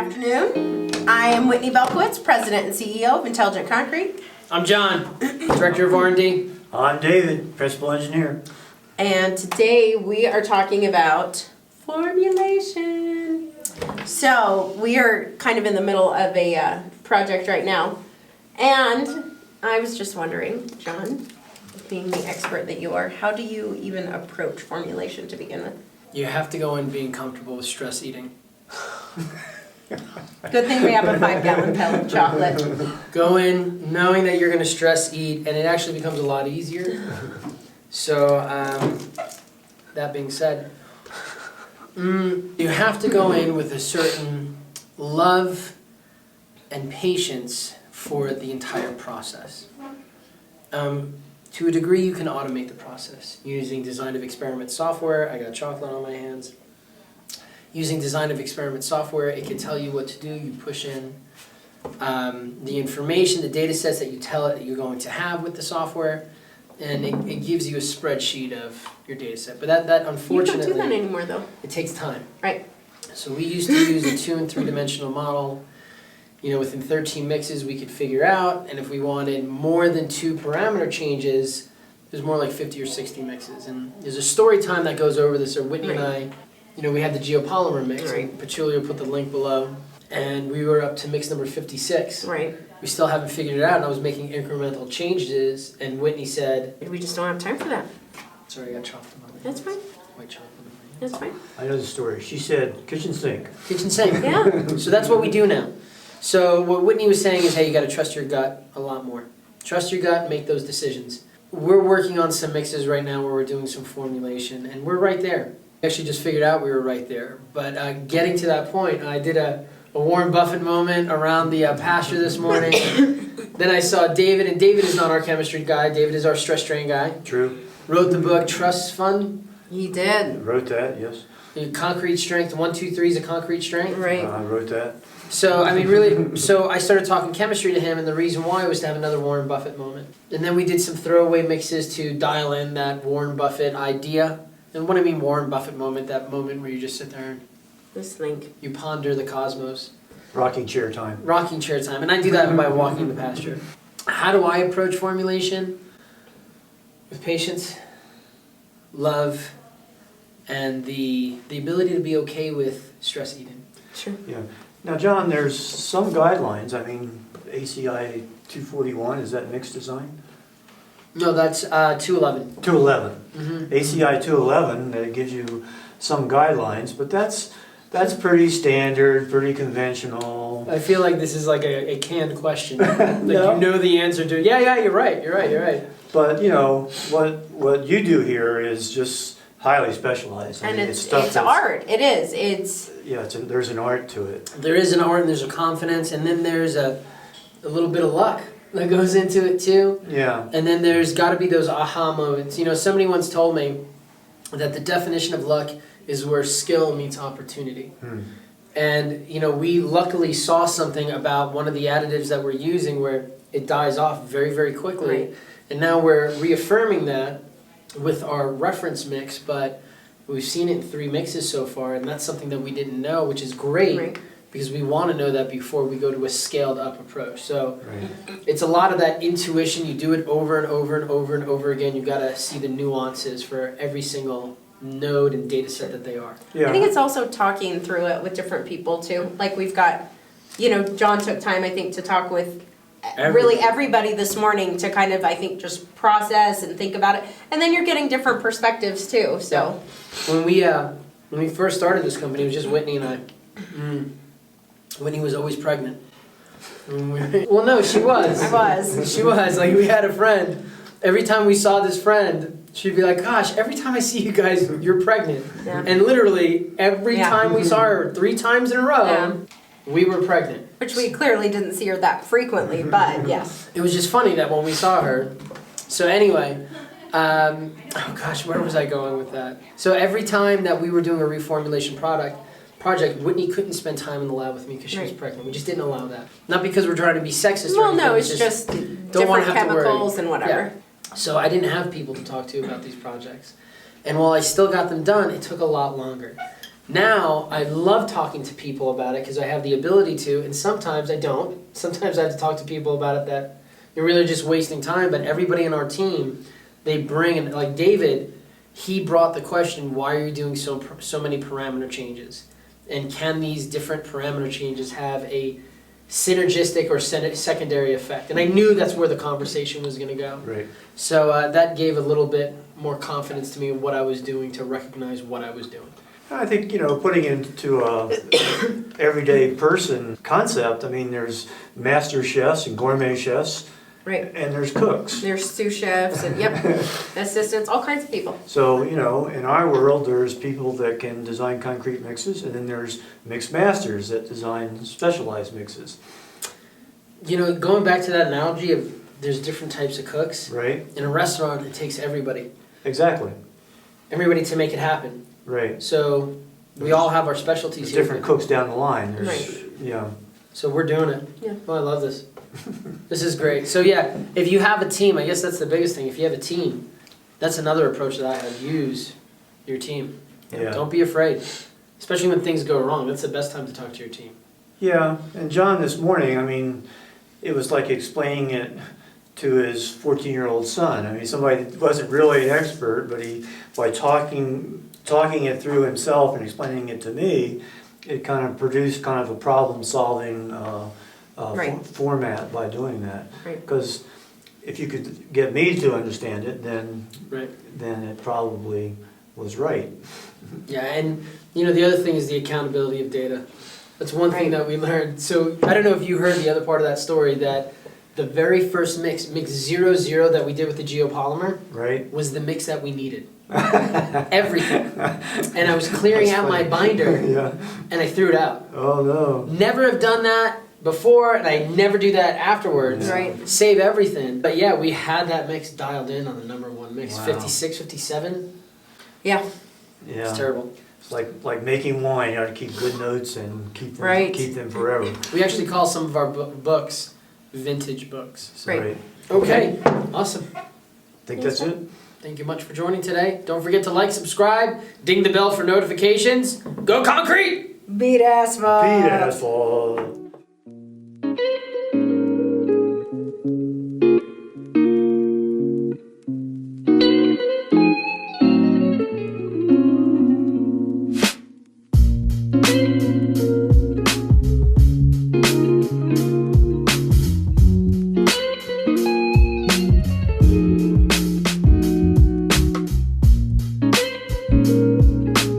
afternoon. I am Whitney Belkowitz, President and CEO of Intelligent Concrete. I'm John, Director of R&D. I'm David, Principal Engineer. And today we are talking about formulation. So we are kind of in the middle of a project right now. And I was just wondering, John, being the expert that you are, how do you even approach formulation to begin with? You have to go in being comfortable with stress eating. Good thing we have a 5-gallon pail of chocolate. Go in knowing that you're going to stress eat, and it actually becomes a lot easier. So, that being said, you have to go in with a certain love and patience for the entire process. To a degree, you can automate the process using design of experiment software. I got chocolate on my hands. Using design of experiment software, it can tell you what to do. You push in the information, the data sets that you tell it that you're going to have with the software, and it gives you a spreadsheet of your data set. But that unfortunately, You don't do that anymore, though. it takes time. Right. So we used to use a 2- and 3-dimensional model. You know, within 13 mixes we could figure out, and if we wanted more than 2 parameter changes, there's more like 50 or 60 mixes. And there's a story time that goes over this, or Whitney and I, you know, we had the geopolymer mix, and Petulio put the link below, and we were up to mix number 56. Right. We still haven't figured it out, and I was making incremental changes, and Whitney said, We just don't have time for that. sorry, I got chocolate on my That's fine. white chocolate on my That's fine. I know the story. She said kitchen sink. kitchen sink. Yeah. So that's what we do now. So what Whitney was saying is, hey, you got to trust your gut a lot more. Trust your gut and make those decisions. We're working on some mixes right now where we're doing some formulation, and we're right there. We actually just figured out we were right there. But getting to that point, I did a Warren Buffett moment around the pasture this morning. Then I saw David, and David is not our chemistry guy. David is our stress strain guy. True. Wrote the book Trust Fund. He did. Wrote that, yes. Concrete strength, 1, 2, 3 is a concrete strength. Right. I wrote that. So, I mean, really, so I started talking chemistry to him, and the reason why was to have another Warren Buffett moment. And then we did some throwaway mixes to dial in that Warren Buffett idea. And what I mean Warren Buffett moment, that moment where you just sit there and Just think. you ponder the cosmos. Rocking chair time. Rocking chair time, and I do that by walking the pasture. How do I approach formulation? With patience, love, and the ability to be okay with stress eating. Sure. Yeah. Now, John, there's some guidelines. I mean, ACI 241, is that mixed design? No, that's 211. 211. Mm-hmm. ACI 211 that gives you some guidelines, but that's pretty standard, pretty conventional. I feel like this is like a canned question. Like No. you know the answer to. Yeah, you're right. But you know what you do here is just highly specialized. I And mean, it's stuff that's- art. It is. It's Yeah, there's an art to it. There is an art, and there's a confidence, and then there's a little bit of luck that goes into it too. Yeah. And then there's got to be those aha moments. You know, somebody once told me that the definition of luck is where skill meets opportunity. And, you know, we luckily saw something about one of the additives that we're using where it dies off very, very quickly. Right. And now we're reaffirming that with our reference mix, but we've seen it in 3 mixes so far, and that's something that we didn't know, which is great. Right. Because we want to know that before we go to a scaled up approach. So Right. it's a lot of that intuition. You do it over and over and over and over again. You've got to see the nuances for every single node and data set that they are. Yeah. I think it's also talking through it with different people too. Like we've got, you know, John took time I think to talk with really everybody this morning to kind of I think just process and think about it. And then you're getting different perspectives too. So When we first started this company, it was just Whitney and I. Whitney was always pregnant. Well, no, she was. I was. She was. Like, we had a friend. Every time we saw this friend, she'd be like, gosh, every time I see you guys, you're pregnant. Yeah. And literally, every Yeah. time we saw her, 3 times in a row, Yeah. we were pregnant. Which we clearly didn't see her that frequently, but yes. It was just funny that when we saw her. So anyway, oh gosh, where was I going with that? So every time that we were doing a reformulation project, Whitney couldn't spend time in the lab with me because she was Right. pregnant. We just didn't allow that. Not because we're trying to be sexist or Well, anything. no, it's just don't wanna different have to worry. chemicals and whatever. So I didn't have people to talk to about these projects. And while I still got them done, it took a lot longer. Now, I love talking to people about it because I have the ability to, and sometimes I don't. Sometimes I have to talk to people about it that you're really just wasting time, but everybody in our team, they bring, and like David, he brought the question, why are you doing so many parameter changes? And can these different parameter changes have a synergistic or secondary effect? And I knew that's where the conversation was going to go. Right. So that gave a little bit more confidence to me in what I was doing, to recognize what I was doing. I think, putting into a everyday person concept, I mean, there's master chefs and gourmet chefs, Right. and there's cooks. There's sous chefs and assistants, all kinds of people. So, in our world, there's people that can design concrete mixes, and then there's mix masters that design specialized mixes. Going back to that analogy of there's different types of cooks. Right? In a restaurant, it takes everybody Exactly. to make it happen. Right. So we all have our specialties There's here. different cooks down the line. There's, Right. Yeah. So we're doing it. Yeah. Oh, I love this. This is great. So yeah, if you have a team, I guess that's the biggest thing. If you have a team, that's another approach that I have. Use your team. Yeah. Don't be afraid. Especially when things go wrong. That's the best time to talk to your team. Yeah, and John this morning, I mean, it was like explaining it to his 14-year-old son. I mean, somebody that wasn't really an expert, but by talking it through himself and explaining it to me, it kind of produced kind of a problem-solving Right. format by doing that. Right. Because if you could get me to understand it, then Right. it probably was right. Yeah, and the other thing is the accountability of data. That's one thing Right. that we learned. So I don't know if you heard the other part of that story, that the very first mix 00 that we did with the geopolymer, Right? was the mix that we needed. Everything. And I was clearing That's out my funny. binder Yeah. and I threw it out. Oh, no. Never have done that before, and I never do that afterwards. Right. Save everything. But yeah, we had that mix dialed in on the #1 mix. Wow. 56, 57. Yeah. Yeah. It's terrible. It's like making wine. You have to keep good notes and keep them, Right. keep them forever. We actually call some of our books vintage books. So. Right. Okay, awesome. Think that's it? Thank you much for joining today. Don't forget to like, subscribe, ding the bell for notifications. Go Concrete! Beat asphalt. Beat asphalt.